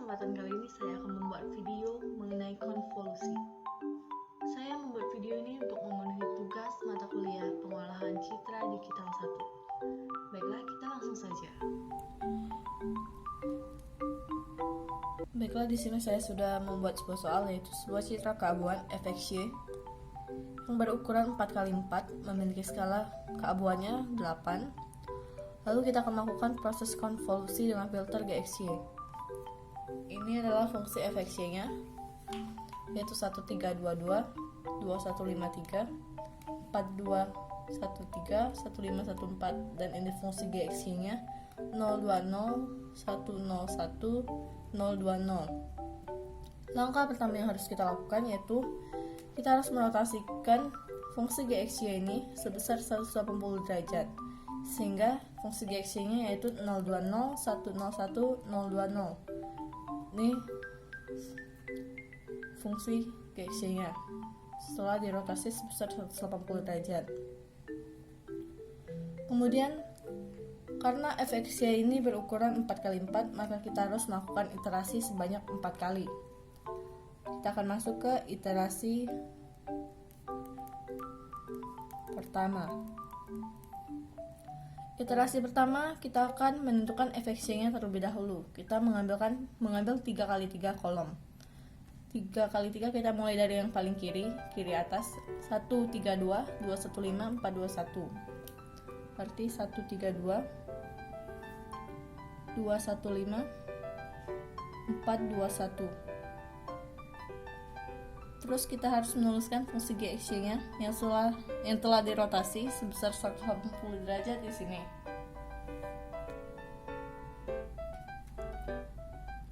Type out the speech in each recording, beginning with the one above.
kesempatan kali ini saya akan membuat video mengenai konvolusi. Saya membuat video ini untuk memenuhi tugas mata kuliah pengolahan citra digital 1. Baiklah, kita langsung saja. Baiklah, di sini saya sudah membuat sebuah soal, yaitu sebuah citra keabuan fxy yang berukuran 4x4, memiliki skala keabuannya 8. Lalu kita akan melakukan proses konvolusi dengan filter GXY. Ini adalah fungsi fxy-nya, yaitu 1322, 2153, 4213, 1514, dan ini fungsi GXY-nya 020, 101, 020. Langkah pertama yang harus kita lakukan yaitu kita harus merotasikan fungsi GXY ini sebesar 180 derajat, sehingga fungsi GXY-nya yaitu 020, 101, 020. Ini fungsi GXY-nya setelah dirotasi sebesar 180 derajat. Kemudian karena fxy ini berukuran 4x4, maka kita harus melakukan iterasi sebanyak 4 kali. Kita akan masuk ke iterasi pertama. Iterasi pertama, kita akan menentukan fxy-nya terlebih dahulu. Kita mengambil 3x3 kolom. 3x3 kita mulai dari yang paling kiri atas, 132, 215, 421. Berarti 132, 215, 421. Terus kita harus menuliskan fungsi GXY-nya yang telah dirotasi sebesar 180 derajat di sini.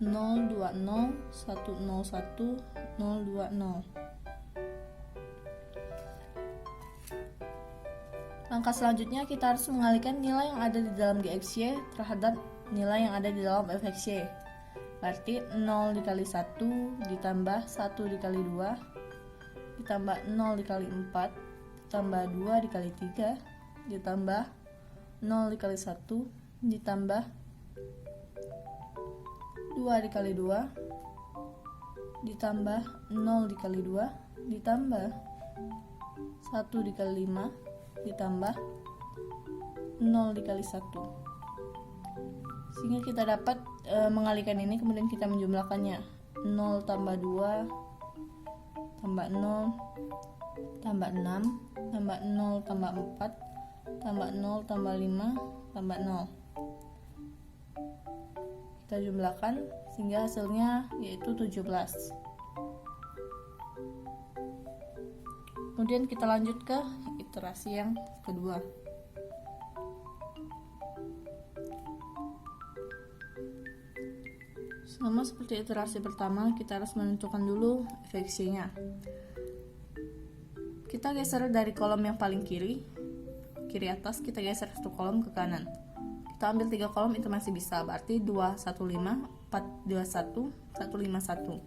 020, 101, 020. Langkah selanjutnya kita harus mengalihkan nilai yang ada di dalam GXY terhadap nilai yang ada di dalam fxy. Berarti 0 dikali 1 ditambah 1 dikali 2 ditambah 0 dikali 4 ditambah 2 dikali 3 ditambah 0 dikali 1 ditambah 2 dikali 2 ditambah 0 dikali 2 ditambah 1 dikali 5 ditambah 0 dikali 1, sehingga kita dapat mengalihkan ini, kemudian kita menjumlahkannya. 0 tambah 2 tambah 0 tambah 6 tambah 0 tambah 4 tambah 0 tambah 5 tambah 0. Kita jumlahkan sehingga hasilnya yaitu 17. Kemudian kita lanjut ke iterasi yang kedua. Sama seperti iterasi pertama, kita harus menentukan dulu fxy-nya. Kita geser dari kolom yang paling kiri atas, kita geser satu kolom ke kanan. Kita ambil 3 kolom, itu masih bisa, berarti 215, 421, 151.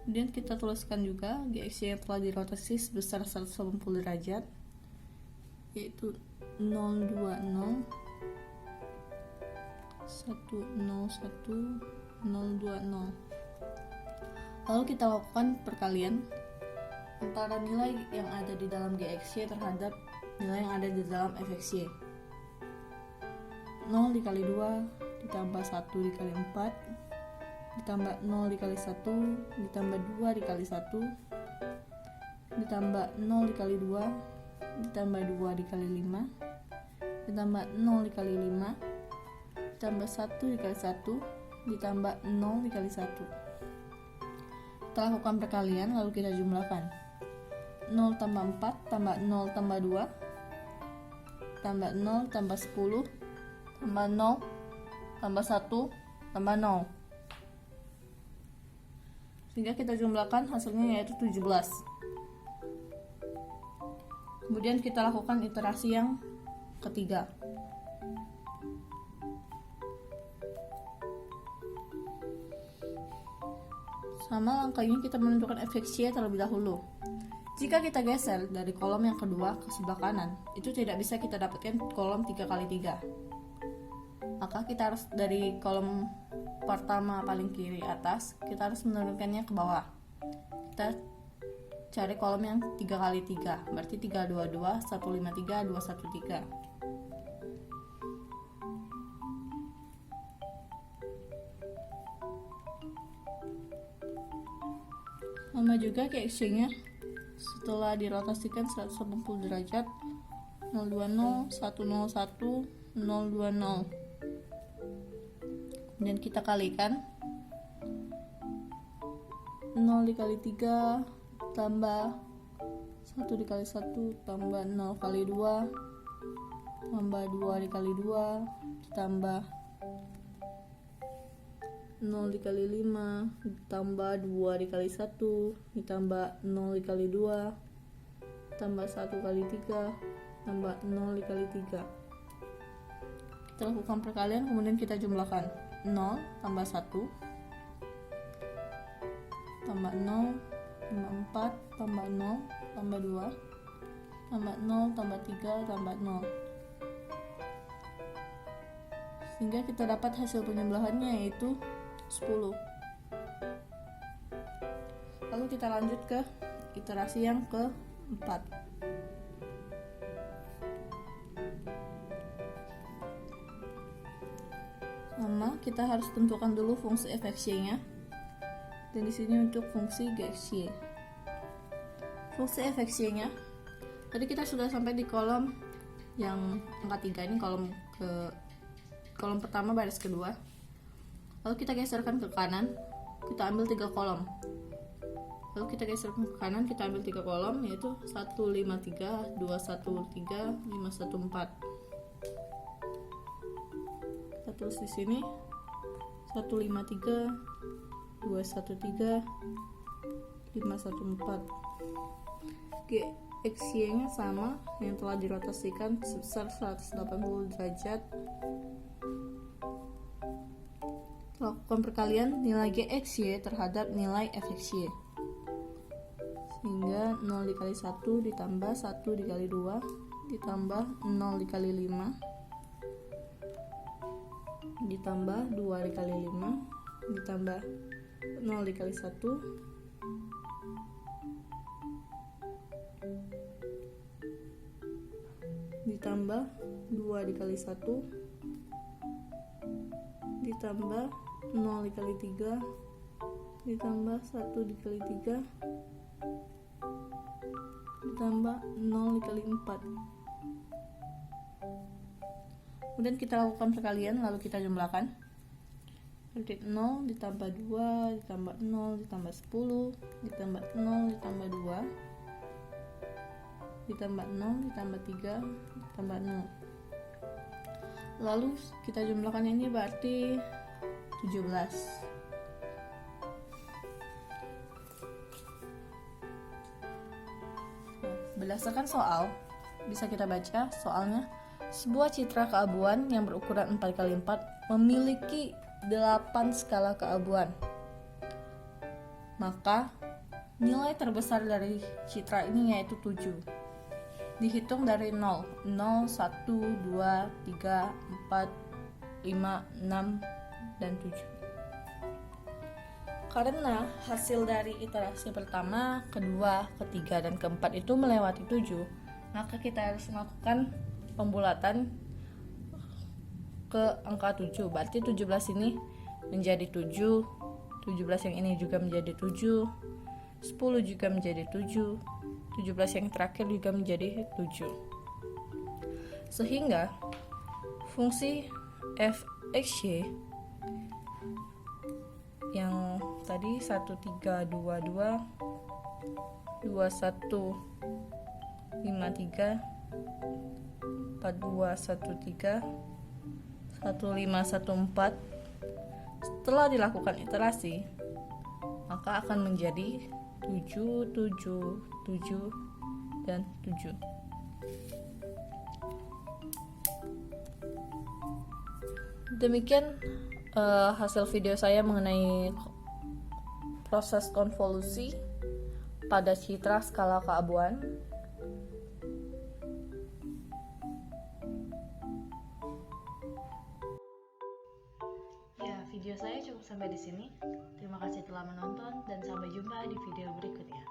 Kemudian kita tuliskan juga GXY yang telah dirotasi sebesar 180 derajat, yaitu 020, 101, 020. Lalu kita lakukan perkalian antara nilai yang ada di dalam GXY terhadap nilai yang ada di dalam fxy. 0 dikali 2 ditambah 1 dikali 4 ditambah 0 dikali 1 ditambah 2 dikali 1 ditambah 0 dikali 2 ditambah 2 dikali 5 ditambah 0 dikali 5 ditambah 1 dikali 1 ditambah 0 dikali 1. Kita lakukan perkalian lalu kita jumlahkan. 0 tambah 4 tambah 0 tambah 2 tambah 0 tambah 10 tambah 0 tambah 1 tambah 0, sehingga kita jumlahkan hasilnya yaitu 17. Kemudian kita lakukan iterasi yang ketiga. Sama langkahnya, kita menentukan fxy terlebih dahulu. Jika kita geser dari kolom yang kedua ke sebelah kanan, itu tidak bisa kita dapatkan kolom 3x3. Maka kita harus dari kolom pertama paling kiri atas, kita harus menurunkannya ke bawah. Kita cari kolom yang 3x3, berarti 322, 153, 213. Sama juga kayak exchange-nya. Setelah dirotasikan 180 derajat, 020, 101, 020. Kemudian kita kalikan 0 dikali 3 tambah 1 dikali 1 tambah 0 kali 2 tambah 2 dikali 2 ditambah 0 dikali 5 ditambah 2 dikali 1 ditambah 0 dikali 2 tambah 1 kali 3 tambah 0 dikali 3. Kita lakukan perkalian, kemudian kita jumlahkan 0 tambah 1 tambah 0 tambah 4 tambah 0 tambah 2 tambah 0 tambah 3 tambah 0, sehingga kita dapat hasil penjumlahannya yaitu 10. Lalu kita lanjut ke iterasi yang keempat. Sama, kita harus tentukan dulu fungsi fxy-nya. Dan di sini untuk fungsi gxy. Fungsi fxy-nya. Tadi kita sudah sampai di kolom yang angka 3 ini, kolom pertama baris kedua. Lalu kita geserkan ke kanan, kita ambil 3 kolom. Lalu kita geserkan ke kanan, kita ambil 3 kolom, yaitu 153, 213, 514. Kita tulis di sini 153, 213, 514. Gxy-nya sama yang telah dirotasikan sebesar 180 derajat. Lakukan perkalian nilai gxy terhadap nilai fxy, sehingga 0 dikali 1 ditambah 1 dikali 2 ditambah 0 dikali 5 ditambah 2 dikali 5 ditambah 0 dikali 1 ditambah 2 dikali 1 ditambah 0 dikali 3 ditambah 1 dikali 3 ditambah 0 dikali 4. Kemudian kita lakukan perkalian, lalu kita jumlahkan. Berarti 0 ditambah 2 ditambah 0 ditambah 10 ditambah 0 ditambah 2 ditambah 0 ditambah 3 ditambah 0. Lalu kita jumlahkan, ini berarti 17. Berdasarkan soal, bisa kita baca soalnya. Sebuah citra keabuan yang berukuran 4x4 memiliki 8 skala keabuan. Maka nilai terbesar dari citra ini yaitu 7. Dihitung dari 0, 0, 1, 2, 3, 4, 5, 6, dan 7. Karena hasil dari iterasi pertama, kedua, ketiga, dan keempat itu melewati 7, maka kita harus melakukan pembulatan ke angka 7. Berarti 17 ini menjadi 7, 17 yang ini juga menjadi 7, 10 juga menjadi 7, 17 yang terakhir juga menjadi 7. Sehingga fungsi fxy yang tadi 1322, 2153, 4213, 1514 setelah dilakukan iterasi maka akan menjadi 7, 7, 7, dan 7. Demikian hasil video saya mengenai proses konvolusi. pada citra skala keabuan. Ya, video saya cukup sampai di sini. Terima kasih telah menonton dan sampai jumpa di video berikutnya.